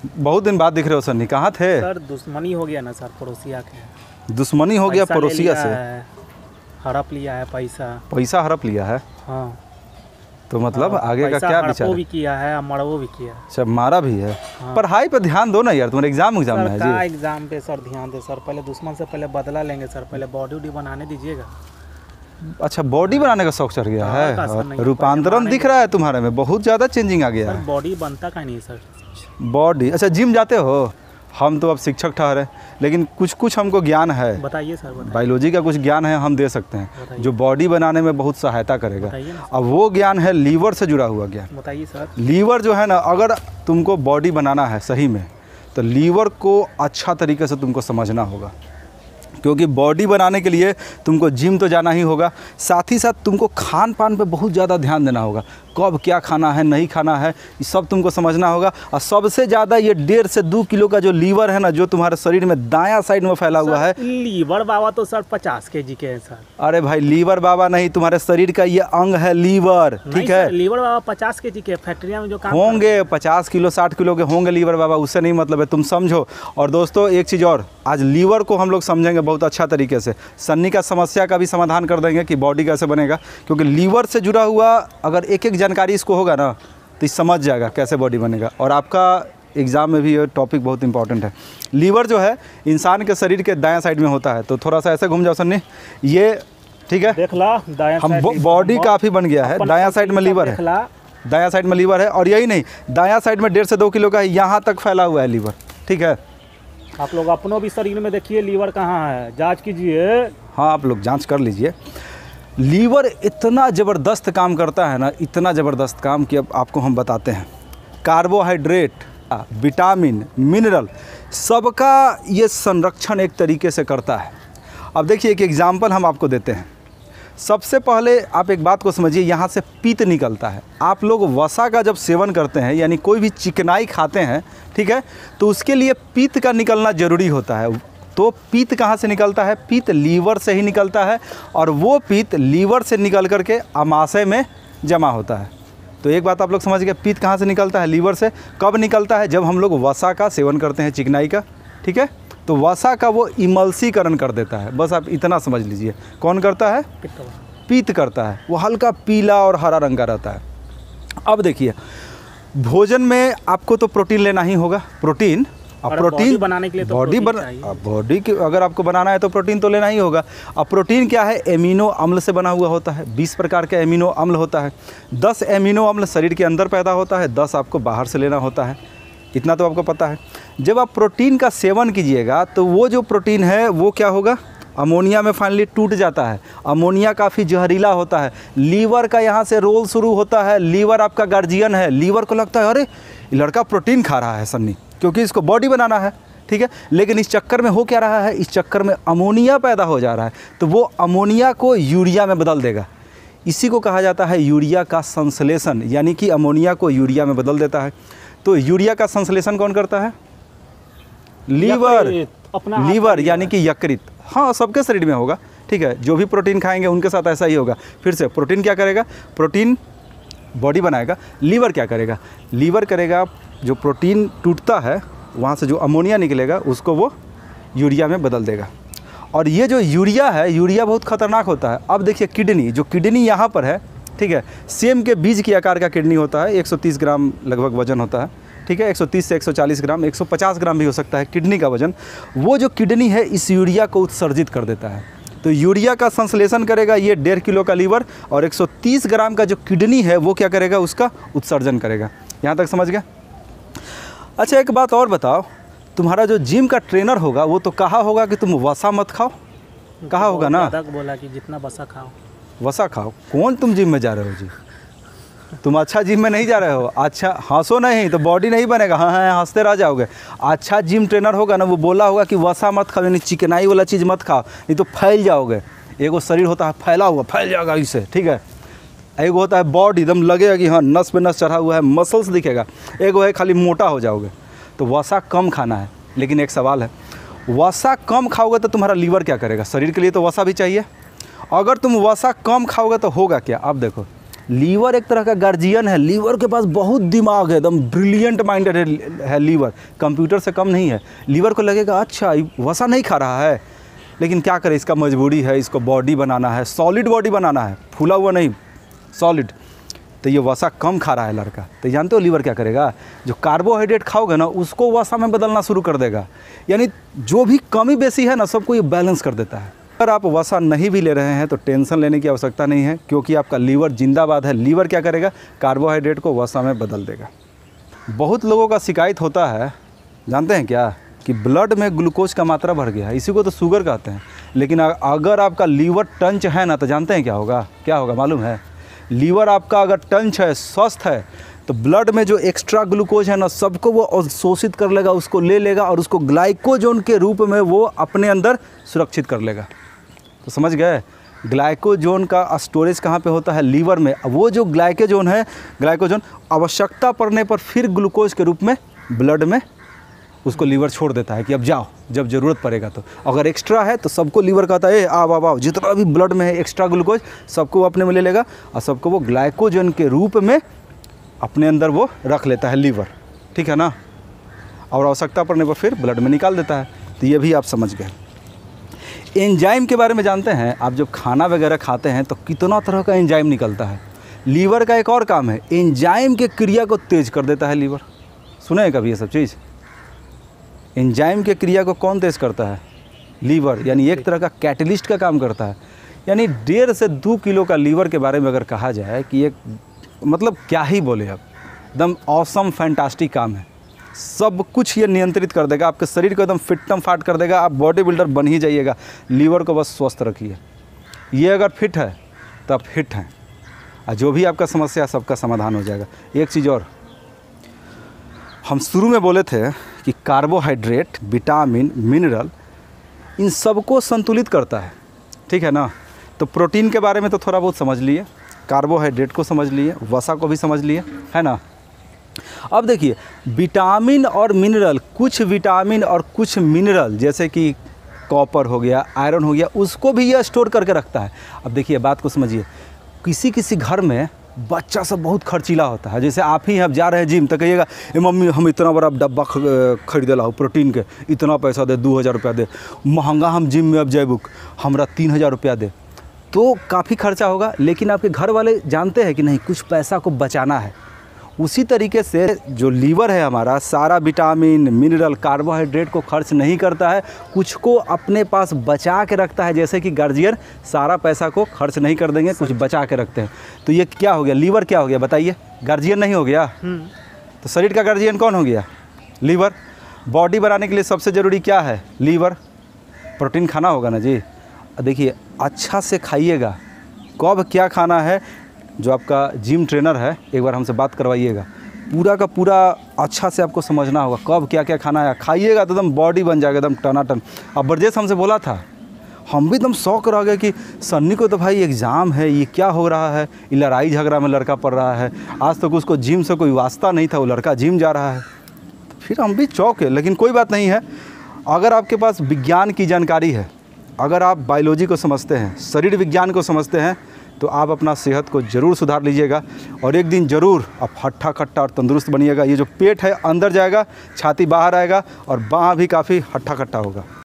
बहुत दिन बाद दिख रहे हो सन्नी, कहाँ थे? सर दुश्मनी हो गया ना सर, पड़ोसिया के। दुश्मनी हो गया पड़ोसिया से? हड़प लिया है पैसा। पैसा हड़प लिया है? हाँ। तो मतलब आगे का क्या विचार है? भी किया है, मरवो भी किया। अच्छा, मारा भी है। हाँ। पढ़ाई पे ध्यान दो ना यार, तुम्हारे एग्जाम में है जी। एग्जाम पे सर ध्यान दे सर, पहले दुश्मन से पहले बदला लेंगे सर, पहले बॉडी वॉडी बनाने दीजिएगा। अच्छा, बॉडी बनाने का शौक चढ़ गया है? रूपांतरण दिख रहा है तुम्हारे में, बहुत ज़्यादा चेंजिंग आ गया है। बॉडी बनता का नहीं सर? बॉडी, अच्छा जिम जाते हो? हम तो अब शिक्षक ठहरे, लेकिन कुछ कुछ हमको ज्ञान है। बताइए सर। बायोलॉजी का कुछ ज्ञान है, हम दे सकते हैं, जो बॉडी बनाने में बहुत सहायता करेगा। अब वो ज्ञान है लीवर से जुड़ा हुआ ज्ञान। बताइए सर। लीवर जो है ना, अगर तुमको बॉडी बनाना है सही में, तो लीवर को अच्छा तरीके से तुमको समझना होगा, क्योंकि बॉडी बनाने के लिए तुमको जिम तो जाना ही होगा, साथ ही साथ तुमको खान पान पे बहुत ज़्यादा ध्यान देना होगा। कब क्या खाना है, नहीं खाना है, ये सब तुमको समझना होगा। और सबसे ज़्यादा ये 1.5 से 2 किलो का जो लीवर है ना, जो तुम्हारे शरीर में दायां साइड में फैला हुआ है। लीवर बाबा तो सर 50 kg के है सर। अरे भाई, लीवर बाबा नहीं, तुम्हारे शरीर का ये अंग है लीवर, ठीक है? लीवर बाबा 50 kg के फैक्ट्रिया में जो काम होंगे 50 किलो 60 किलो के होंगे लीवर बाबा, उससे नहीं मतलब है, तुम समझो। और दोस्तों एक चीज़ और, आज लीवर को हम लोग समझेंगे बहुत अच्छा तरीके से। सन्नी का समस्या का भी समाधान कर देंगे कि बॉडी कैसे बनेगा, क्योंकि लीवर से जुड़ा हुआ अगर एक एक जानकारी इसको होगा ना, तो समझ जाएगा कैसे बॉडी बनेगा। और आपका एग्ज़ाम में भी ये टॉपिक बहुत इंपॉर्टेंट है। लीवर जो है इंसान के शरीर के दायां साइड में होता है, तो थोड़ा सा ऐसे घूम जाओ सन्नी, ये ठीक है, देख ला दायां हम बॉडी काफ़ी बन गया है, दायां साइड में लीवर है, दायां साइड में लीवर है। और यही नहीं, दायां साइड में 1.5 से 2 किलो का है, यहाँ तक फैला हुआ है लीवर, ठीक है? आप लोग अपनों भी शरीर में देखिए लीवर कहाँ है, जांच कीजिए। हाँ, आप लोग जांच कर लीजिए। लीवर इतना ज़बरदस्त काम करता है ना, इतना ज़बरदस्त काम कि अब आपको हम बताते हैं। कार्बोहाइड्रेट, विटामिन, मिनरल, सबका ये संरक्षण एक तरीके से करता है। अब देखिए एक एग्जाम्पल हम आपको देते हैं। सबसे पहले आप एक बात को समझिए, यहाँ से पीत निकलता है। आप लोग वसा का जब सेवन करते हैं, यानी कोई भी चिकनाई खाते हैं, ठीक है, तो उसके लिए पीत का निकलना ज़रूरी होता है। तो पीत कहाँ से निकलता है? पीत लीवर से ही निकलता है, और वो पीत लीवर से निकल करके आमाशय में जमा होता है। तो एक बात आप लोग समझ गए, पीत कहाँ से निकलता है? लीवर से। कब निकलता है? जब हम लोग वसा का सेवन करते हैं, चिकनाई का, ठीक है? तो वसा का वो इमल्सीकरण कर देता है, बस आप इतना समझ लीजिए। कौन करता है? पीत करता है। वो हल्का पीला और हरा रंग का रहता है। अब देखिए, भोजन में आपको तो प्रोटीन लेना ही होगा। प्रोटीन, अब प्रोटीन बनाने के लिए तो बॉडी की अगर आपको बनाना है तो प्रोटीन तो लेना ही होगा। अब प्रोटीन क्या है? एमिनो अम्ल से बना हुआ होता है। 20 प्रकार के एमिनो अम्ल होता है। 10 एमिनो अम्ल शरीर के अंदर पैदा होता है, 10 आपको बाहर से लेना होता है। इतना तो आपको पता है। जब आप प्रोटीन का सेवन कीजिएगा तो वो जो प्रोटीन है वो क्या होगा? अमोनिया में फाइनली टूट जाता है। अमोनिया काफ़ी जहरीला होता है। लीवर का यहाँ से रोल शुरू होता है। लीवर आपका गार्जियन है। लीवर को लगता है अरे ये लड़का प्रोटीन खा रहा है सन्नी, क्योंकि इसको बॉडी बनाना है, ठीक है। लेकिन इस चक्कर में हो क्या रहा है? इस चक्कर में अमोनिया पैदा हो जा रहा है, तो वो अमोनिया को यूरिया में बदल देगा। इसी को कहा जाता है यूरिया का संश्लेषण, यानी कि अमोनिया को यूरिया में बदल देता है। तो यूरिया का संश्लेषण कौन करता है? लीवर। लीवर यानी कि यकृत। हाँ, सबके शरीर में होगा, ठीक है। जो भी प्रोटीन खाएंगे उनके साथ ऐसा ही होगा। फिर से प्रोटीन क्या करेगा? प्रोटीन बॉडी बनाएगा। लीवर क्या करेगा? लीवर करेगा, जो प्रोटीन टूटता है वहाँ से जो अमोनिया निकलेगा उसको वो यूरिया में बदल देगा। और ये जो यूरिया है, यूरिया बहुत ख़तरनाक होता है। अब देखिए किडनी, जो किडनी यहाँ पर है, ठीक है, सेम के बीज के आकार का किडनी होता है। 130 ग्राम लगभग वजन होता है, ठीक है। 130 से 140 ग्राम, 150 ग्राम भी हो सकता है किडनी का वजन। वो जो किडनी है इस यूरिया को उत्सर्जित कर देता है। तो यूरिया का संश्लेषण करेगा ये 1.5 किलो का लीवर, और 130 ग्राम का जो किडनी है वो क्या करेगा? उसका उत्सर्जन करेगा। यहाँ तक समझ गया? अच्छा, एक बात और बताओ, तुम्हारा जो जिम का ट्रेनर होगा वो तो कहा होगा कि तुम वसा मत खाओ, कहा होगा ना? बोला कि जितना वसा खाओ। वसा खाओ। कौन तुम जिम में जा रहे हो जी? तुम अच्छा जिम में नहीं जा रहे हो। अच्छा हंसो नहीं तो बॉडी नहीं बनेगा। हाँ हाँ, हंसते रह जाओगे। अच्छा जिम ट्रेनर होगा ना, वो बोला होगा कि वसा मत खाओ, यानी चिकनाई वाला चीज़ मत खाओ, नहीं तो फैल जाओगे। एगो शरीर होता है फैला हुआ, फैल जाएगा इससे, ठीक है। एगो होता है बॉडी, एकदम लगेगा कि हाँ नस पे नस चढ़ा हुआ है, मसल्स दिखेगा। एगो है खाली मोटा हो जाओगे। तो वसा कम खाना है। लेकिन एक सवाल है, वसा कम खाओगे तो तुम्हारा लीवर क्या करेगा? शरीर के लिए तो वसा भी चाहिए। अगर तुम वसा कम खाओगे तो होगा क्या? अब देखो, लीवर एक तरह का गार्जियन है। लीवर के पास बहुत दिमाग है, एकदम ब्रिलियंट माइंडेड है लीवर, कंप्यूटर से कम नहीं है। लीवर को लगेगा अच्छा वसा नहीं खा रहा है, लेकिन क्या करे, इसका मजबूरी है, इसको बॉडी बनाना है, सॉलिड बॉडी बनाना है, फूला हुआ नहीं, सॉलिड। तो ये वसा कम खा रहा है लड़का, तो जानते हो लीवर क्या करेगा, जो कार्बोहाइड्रेट खाओगे ना उसको वसा में बदलना शुरू कर देगा। यानी जो भी कमी बेसी है ना सबको ये बैलेंस कर देता है। अगर आप वसा नहीं भी ले रहे हैं तो टेंशन लेने की आवश्यकता नहीं है, क्योंकि आपका लीवर जिंदाबाद है। लीवर क्या करेगा, कार्बोहाइड्रेट को वसा में बदल देगा। बहुत लोगों का शिकायत होता है, जानते हैं क्या, कि ब्लड में ग्लूकोज का मात्रा बढ़ गया है, इसी को तो शुगर कहते हैं। लेकिन अगर आपका लीवर टंच है ना, तो जानते हैं क्या होगा मालूम है, लीवर आपका अगर टंच है, स्वस्थ है, तो ब्लड में जो एक्स्ट्रा ग्लूकोज है ना सबको वो अवशोषित कर लेगा, उसको ले लेगा और उसको ग्लाइकोजन के रूप में वो अपने अंदर सुरक्षित कर लेगा। तो समझ गए, ग्लाइकोजन का स्टोरेज कहाँ पे होता है, लीवर में। वो जो ग्लाइकोजन आवश्यकता पड़ने पर फिर ग्लूकोज के रूप में ब्लड में उसको लीवर छोड़ देता है कि अब जाओ, जब ज़रूरत पड़ेगा। तो अगर एक्स्ट्रा है तो सबको लीवर कहता है आओ, जितना भी ब्लड में है एक्स्ट्रा ग्लूकोज सबको वो अपने में ले लेगा और सबको वो ग्लाइकोजन के रूप में अपने अंदर वो रख लेता है लीवर, ठीक है ना। और आवश्यकता पड़ने पर फिर ब्लड में निकाल देता है। तो ये भी आप समझ गए। एंजाइम के बारे में जानते हैं, आप जब खाना वगैरह खाते हैं तो कितना तरह का एंजाइम निकलता है। लीवर का एक और काम है, एंजाइम के क्रिया को तेज कर देता है लीवर। सुने हैं कभी ये सब चीज़? एंजाइम के क्रिया को कौन तेज करता है? लीवर, यानी एक तरह का कैटलिस्ट का काम करता है। यानी 1.5 से 2 किलो का लीवर के बारे में अगर कहा जाए कि एक मतलब क्या ही बोले, अब एकदम ऑसम फैंटास्टिक काम है। सब कुछ ये नियंत्रित कर देगा, आपके शरीर को एकदम फिटम फाट कर देगा, आप बॉडी बिल्डर बन ही जाइएगा। लीवर को बस स्वस्थ रखिए, ये अगर फिट है तो आप फिट हैं, और जो भी आपका समस्या सबका समाधान हो जाएगा। एक चीज़ और, हम शुरू में बोले थे कि कार्बोहाइड्रेट, विटामिन, मिनरल इन सबको संतुलित करता है, ठीक है ना। तो प्रोटीन के बारे में तो थोड़ा बहुत समझ लिए, कार्बोहाइड्रेट को समझ लिए, वसा को भी समझ लिए, है ना। अब देखिए विटामिन और मिनरल, कुछ विटामिन और कुछ मिनरल जैसे कि कॉपर हो गया, आयरन हो गया, उसको भी यह स्टोर करके रखता है। अब देखिए बात को समझिए, किसी घर में बच्चा सब बहुत खर्चीला होता है। जैसे आप ही अब जा रहे हैं जिम तो कहिएगा मम्मी हम इतना बड़ा डब्बा खरीदे ला प्रोटीन के, इतना पैसा दे, 2000 रुपया दे, महंगा हम जिम में अब जैबुक हमरा 3000 रुपया दे, तो काफ़ी खर्चा होगा। लेकिन आपके घर वाले जानते हैं कि नहीं, कुछ पैसा को बचाना है। उसी तरीके से जो लीवर है हमारा, सारा विटामिन, मिनरल, कार्बोहाइड्रेट को खर्च नहीं करता है, कुछ को अपने पास बचा के रखता है। जैसे कि गार्जियन सारा पैसा को खर्च नहीं कर देंगे, कुछ बचा के रखते हैं। तो ये क्या हो गया, लीवर क्या हो गया बताइए, गार्जियन नहीं हो गया? तो शरीर का गार्जियन कौन हो गया? लीवर। बॉडी बनाने के लिए सबसे ज़रूरी क्या है? लीवर। प्रोटीन खाना होगा ना जी। देखिए अच्छा से खाइएगा, कब क्या खाना है, जो आपका जिम ट्रेनर है एक बार हमसे बात करवाइएगा, पूरा का पूरा अच्छा से आपको समझना होगा कब क्या क्या खाना है। खाइएगा तो एकदम बॉडी बन जाएगा, एकदम टनाटन। अब ब्रजेश हमसे बोला था, हम भी एकदम शौक रह गए कि सन्नी को तो भाई एग्ज़ाम है, ये क्या हो रहा है, ये लड़ाई झगड़ा में लड़का पड़ रहा है, आज तक उसको जिम से कोई वास्ता नहीं था, वो लड़का जिम जा रहा है। तो फिर हम भी चौंक है, लेकिन कोई बात नहीं है। अगर आपके पास विज्ञान की जानकारी है, अगर आप बायोलॉजी को समझते हैं, शरीर विज्ञान को समझते हैं, तो आप अपना सेहत को ज़रूर सुधार लीजिएगा और एक दिन ज़रूर आप हट्टा कट्टा और तंदुरुस्त बनिएगा। ये जो पेट है अंदर जाएगा, छाती बाहर आएगा और बाँह भी काफ़ी हट्टा कट्टा होगा।